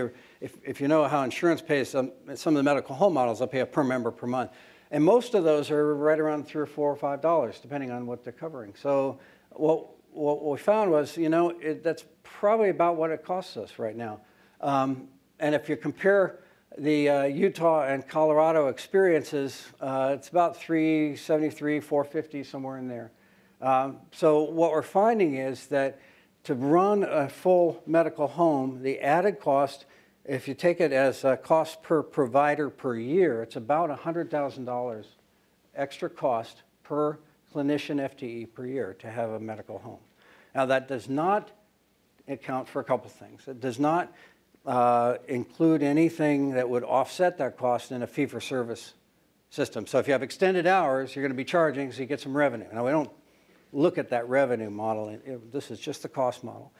you know how insurance pays, some of the medical home models, they'll pay a per member per month. And most of those are right around $3 or $4 or $5, depending on what they're covering. So what we found was, that's probably about what it costs us right now. And if you compare the Utah and Colorado experiences, it's about $373, $450, somewhere in there. So what we're finding is that to run a full medical home, the added cost, if you take it as a cost per provider per year, it's about $100,000 extra cost per clinician FTE per year to have a medical home. Now that does not account for a couple things. It does not include anything that would offset that cost in a fee-for-service system. So if you have extended hours, you're going to be charging, so you get some revenue. Now we don't look at that revenue model. This is just the cost model.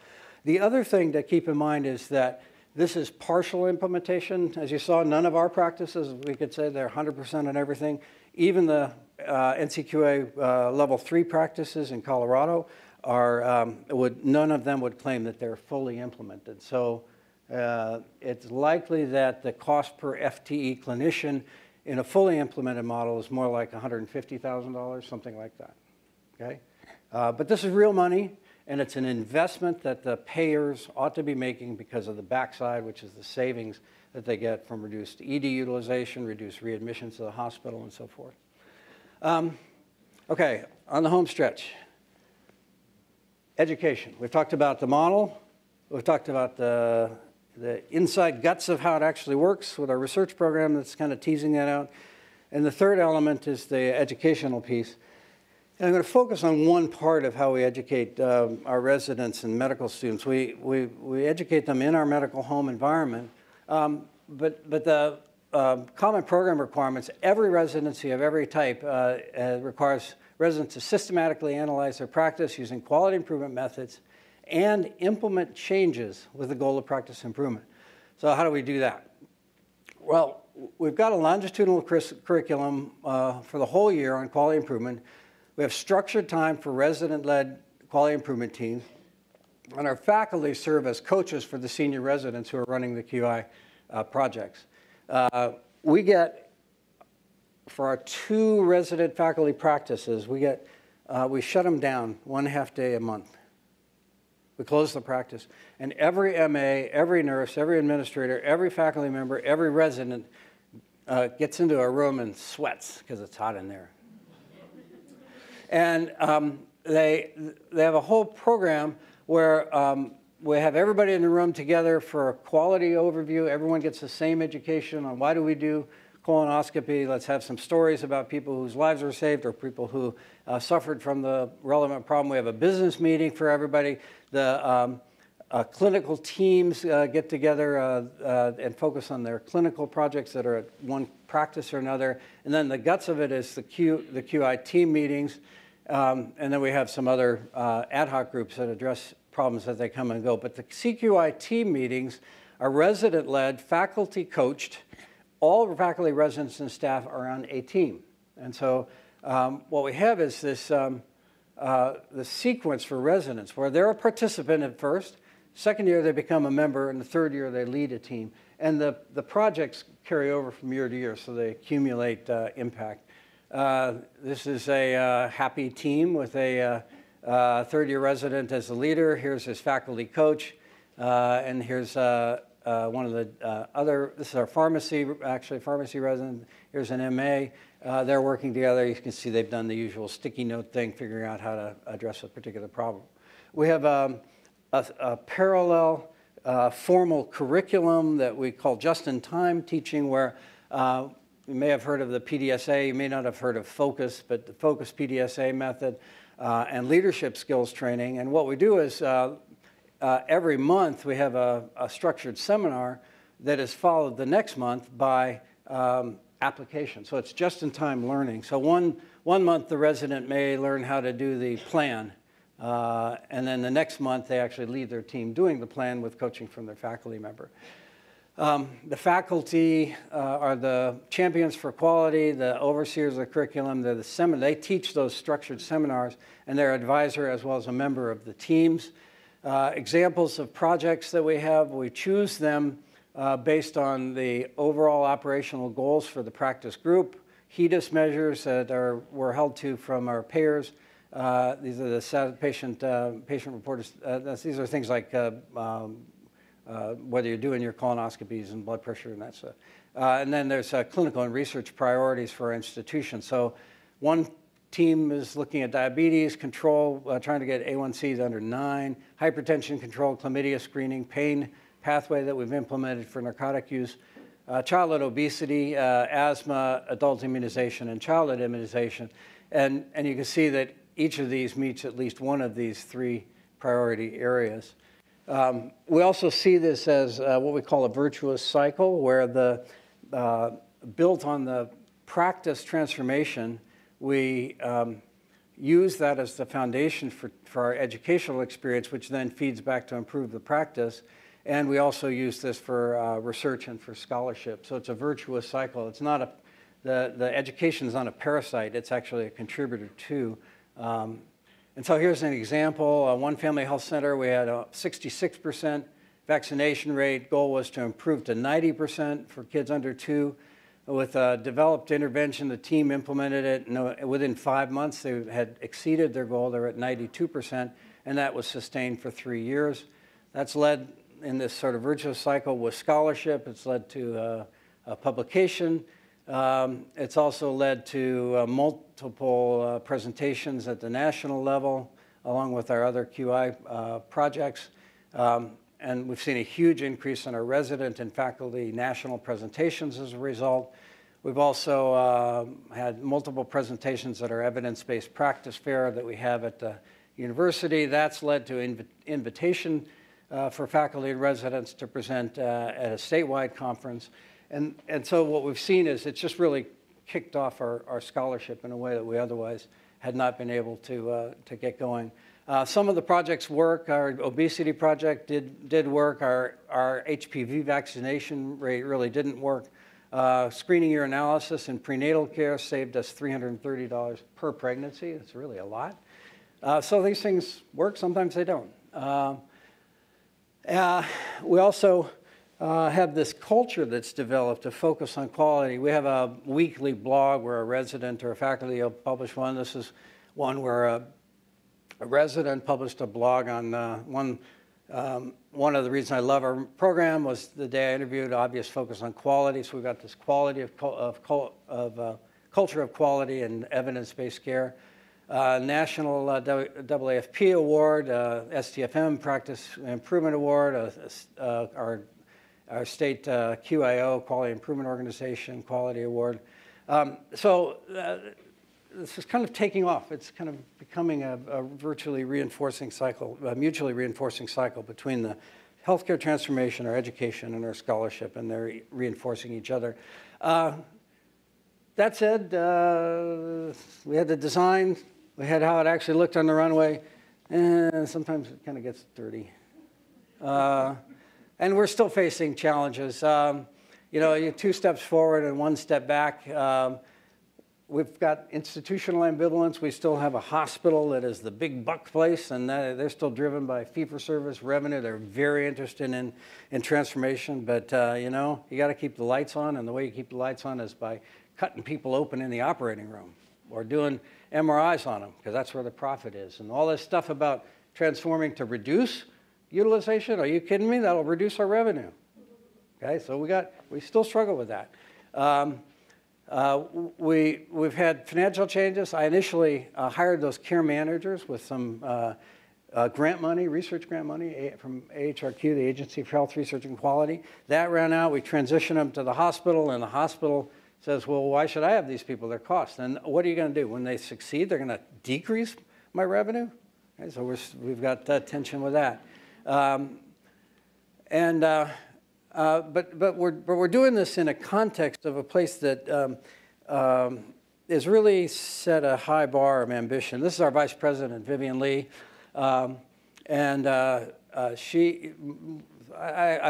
The other thing to keep in mind is that this is partial implementation. As you saw, none of our practices, we could say they're 100% on everything. Even the NCQA level 3 practices in Colorado none of them would claim that they're fully implemented. So it's likely that the cost per FTE clinician in a fully implemented model is more like $150,000, something like that. Okay? But this is real money, and it's an investment that the payers ought to be making because of the backside, which is the savings that they get from reduced ED utilization, reduced readmissions to the hospital, and so forth. Okay, on the home stretch. Education. We've talked about the model. We've talked about the inside guts of how it actually works with our research program that's kind of teasing that out. And the third element is the educational piece. And I'm going to focus on one part of how we educate our residents and medical students. We educate them in our medical home environment, but the common program requirements, every residency of every type requires residents to systematically analyze their practice using quality improvement methods and implement changes with the goal of practice improvement. So how do we do that? Well, we've got a longitudinal curriculum for the whole year on quality improvement. We have structured time for resident-led quality improvement teams. And our faculty serve as coaches for the senior residents who are running the QI projects. We get, for our 2 resident faculty practices, we shut them down 1.5 day a month. We close the practice. And every MA, every nurse, every administrator, every faculty member, every resident gets into a room and sweats because it's hot in there. And they have a whole program where we have everybody in the room together for a quality overview. Everyone gets the same education on why do we do colonoscopy. Let's have some stories about people whose lives were saved or people who suffered from the relevant problem. We have a business meeting for everybody. The clinical teams get together and focus on their clinical projects that are at one practice or another. And then the guts of it is the QI team meetings. And then we have some other ad hoc groups that address problems as they come and go. But the CQI team meetings are resident-led, faculty-coached. All faculty, residents, and staff are on a team. And so what we have is this the sequence for residents where they're a participant at first. Second year, they become a member. And the third year, they lead a team. And the projects carry over from year to year, so they accumulate impact. This is a happy team with a third-year resident as the leader. Here's his faculty coach. And here's one of the other, this is our pharmacy resident. Here's an MA. They're working together. You can see they've done the usual sticky note thing, figuring out how to address a particular problem. We have a parallel formal curriculum that we call just-in-time teaching, where you may have heard of the PDSA, you may not have heard of FOCUS, but the FOCUS PDSA method and leadership skills training. And what we do is every month we have a structured seminar that is followed the next month by application. So it's just-in-time learning. So one month the resident may learn how to do the plan, and then the next month they actually lead their team doing the plan with coaching from their faculty member. The faculty are the champions for quality, the overseers of the curriculum. They're they teach those structured seminars, and they're advisor as well as a member of the teams. Examples of projects that we have, we choose them based on the overall operational goals for the practice group, HEDIS measures that we're held to from our payers. These are the patient reporters. These are things like whether you're doing your colonoscopies and blood pressure and that stuff. And then there's clinical and research priorities for our institution. So one team is looking at diabetes control, trying to get A1Cs under 9, hypertension control, chlamydia screening, pain pathway that we've implemented for narcotic use, childhood obesity, asthma, adult immunization, and childhood immunization. And you can see that each of these meets at least one of these 3 priority areas. We also see this as what we call a virtuous cycle, where built on the practice transformation, we use that as the foundation for our educational experience, which then feeds back to improve the practice. And we also use this for research and for scholarship. So it's a virtuous cycle. It's not the education is not a parasite. It's actually a contributor too. And so here's an example. One family health center, we had a 66% vaccination rate. Goal was to improve to 90% for kids under 2. With a developed intervention, the team implemented it. And within 5 months, they had exceeded their goal. They're at 92%, and that was sustained for 3 years. That's led in this sort of virtuous cycle with scholarship. It's led to a publication. It's also led to multiple presentations at the national level, along with our other QI projects. And we've seen a huge increase in our resident and faculty national presentations as a result. We've also had multiple presentations at our evidence-based practice fair that we have at the university. That's led to invitation for faculty and residents to present at a statewide conference. And so what we've seen is it's just really kicked off our scholarship in a way that we otherwise had not been able to get going. Some of the projects work. Our obesity project did work. Our HPV vaccination rate really didn't work. Screening urinalysis and prenatal care saved us $330 per pregnancy. It's really a lot. So these things work, sometimes they don't. We also have this culture that's developed to focus on quality. We have a weekly blog where a resident or a faculty will publish one. This is one where a resident published a blog on one of the reasons I love our program was the day I interviewed obvious focus on quality. So we've got this quality culture of quality and evidence-based care. National AAFP Award, STFM Practice Improvement Award, our state QIO, Quality Improvement Organization, Quality Award. This is kind of taking off. It's kind of becoming a virtually reinforcing cycle, a mutually reinforcing cycle between the healthcare transformation, our education, and our scholarship, and they're reinforcing each other. That said, we had the design, we had how it actually looked on the runway, and sometimes it kind of gets dirty. And we're still facing challenges. You know, you're 2 steps forward and 1 step back. We've got institutional ambivalence. We still have a hospital that is the big buck place, and they're still driven by fee-for-service revenue. They're very interested in transformation, but you know, you got to keep the lights on, and the way you keep the lights on is by cutting people open in the operating room or doing MRIs on them, because that's where the profit is. And all this stuff about transforming to reduce utilization, are you kidding me? That'll reduce our revenue. Okay, so we still struggle with that. We've had financial changes. I initially hired those care managers with some grant money, research grant money from AHRQ, the Agency for Health Research and Quality. That ran out. We transitioned them to the hospital, and the hospital says, well, why should I have these people? Their cost. And what are you going to do? When they succeed, they're going to decrease my revenue? Okay, so we've got tension with that. But we're doing this in a context of a place that has really set a high bar of ambition. This is our Vice President, Vivian Lee, I've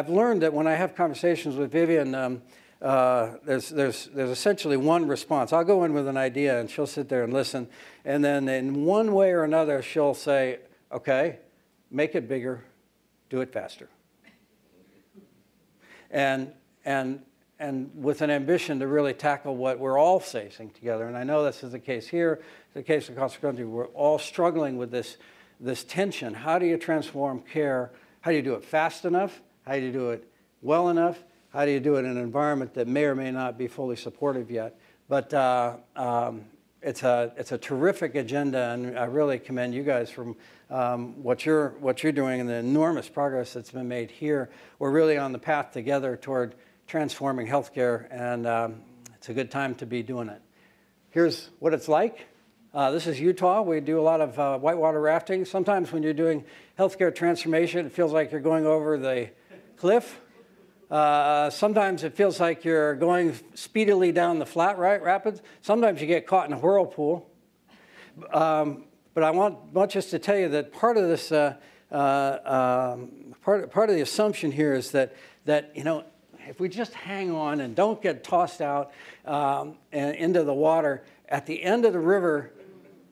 learned that when I have conversations with Vivian, there's essentially one response. I'll go in with an idea, and she'll sit there and listen, and then in one way or another, she'll say, "Okay, make it bigger, do it faster." And with an ambition to really tackle what we're all facing together. And I know this is the case here, it's the case across the country. We're all struggling with this tension. How do you transform care? How do you do it fast enough? How do you do it well enough? How do you do it in an environment that may or may not be fully supportive yet? But it's a terrific agenda, and I really commend you guys from what you're doing and the enormous progress that's been made here. We're really on the path together toward transforming healthcare, and it's a good time to be doing it. Here's what it's like. This is Utah. We do a lot of whitewater rafting. Sometimes when you're doing healthcare transformation, it feels like you're going over the cliff. Sometimes it feels like you're going speedily down the flat rapids. Sometimes you get caught in a whirlpool. But I want just to tell you that part of this, part of the assumption here is that you know, if we just hang on and don't get tossed out and into the water, at the end of the river,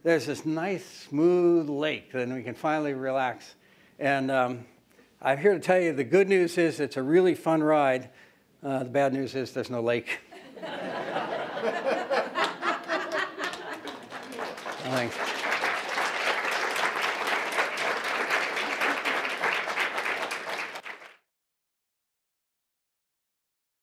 there's this nice, smooth lake, and we can finally relax. And I'm here to tell you the good news is it's a really fun ride. The bad news is there's no lake. Thanks.